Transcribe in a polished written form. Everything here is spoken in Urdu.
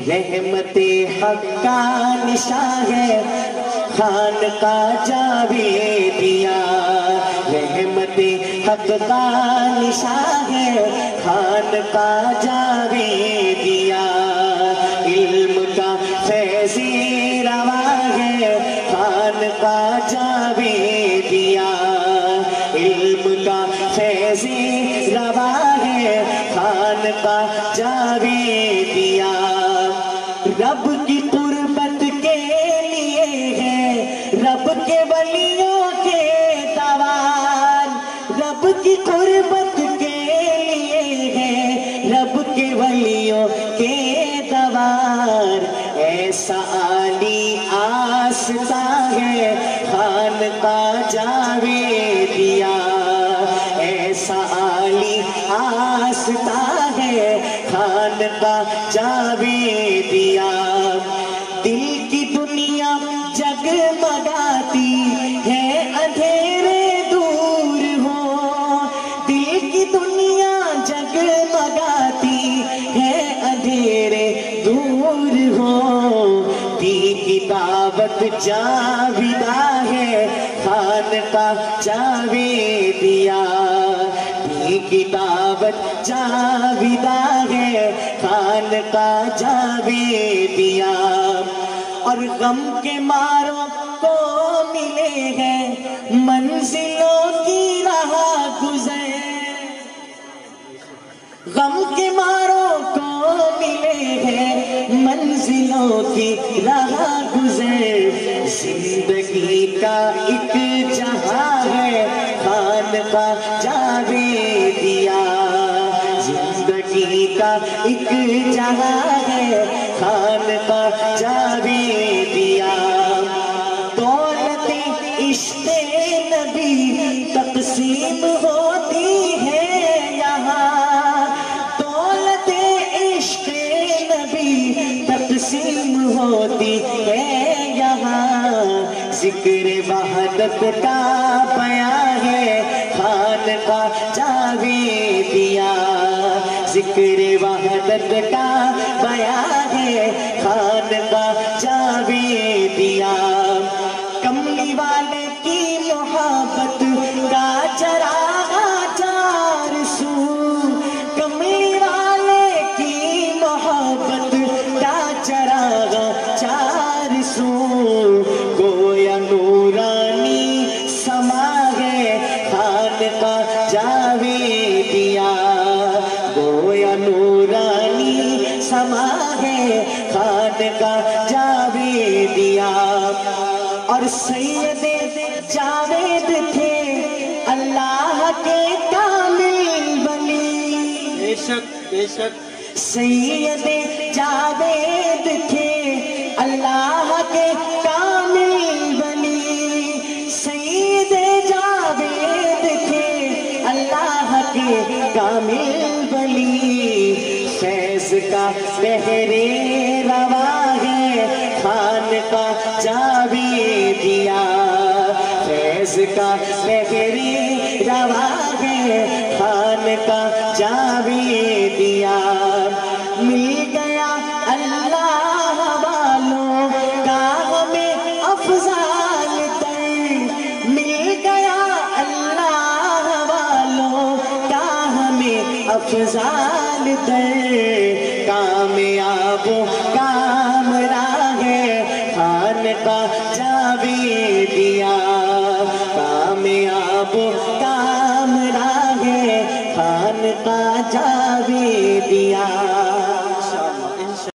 رحمت حق کا نشان ہے خانقاہ جاویدیہ، رحمت حق کا نشان ہے خانقاہ جاویدیہ، علم کا فیض رواں ہے خانقاہ جاویدیہ، علم کا فیض رواں ہے خانقاہ جاویدیہ، رب کی قربت کے لیے ہے رب کے ولیوں کے دوار، رب کی قربت کے لیے ہے رب کے ولیوں کے دوار، ایسا عالی آستہ ہے خانقاہ جاویدیہ، ایسا عالی آستہ ہے خانقاہ جاویدیہ، دل کی دنیا جگمگاتی ہے اندھیرے دور ہو، دل کی دنیا جگمگاتی ہے اندھیرے دور ہو، دین کی دعوت جاویدہ ہے خانقاہ جاویدیہ، دین کی دعوت جاویدہ ہے خانقاہ جاویدیہ، اور غم کے ماروں کو ملے ہیں منزلوں کی راہ گزر، غم کے ماروں کو ملے ہیں منزلوں کی راہ گزر، زندگی کا ایک جہاں ہے خانقاہ جاویدیہ، زندگی کا ایک جہاں ہے خانقاہ جاویدیہ، دولت عشق نبی تقسیم ہوتی ہے یہاں، دولت عشق نبی تقسیم ہوتی ہے یہاں، ذکر وحدت کا بیان ہے خانقاہ جاویدیہ، ذکر وحدت کا بیان ہے خانقاہ جاویدیہ، کملی والے کی محبت کا چراغ چار سو، کملی والے کی محبت کا چراغ چار سو، گویا نورانی سما ہے خانقاہ جاویدیہ، گویا نورانی سما ہے خانقاہ جاویدیہ، اور سید جاوید تھے اللہ کے کامل ولی، بے شک بے شک، سید جاوید تھے اللہ کے کامل ولی، سید جاوید تھے اللہ کے کامل ولی، فیض کا بحر رواں ہے خانقاہ جاویدیہ، فیض کا بحر رواں ہے خانقاہ جاویدیہ، مل گیا اللہ والوں کا ہمیں افضال تر، مل گیا اللہ والوں کا ہمیں افضال تر، کامیاب و کامراں ہے خانقاہ جاویدیہ، کامیاب و کامراں ہے خانقاہ جاویدیہ۔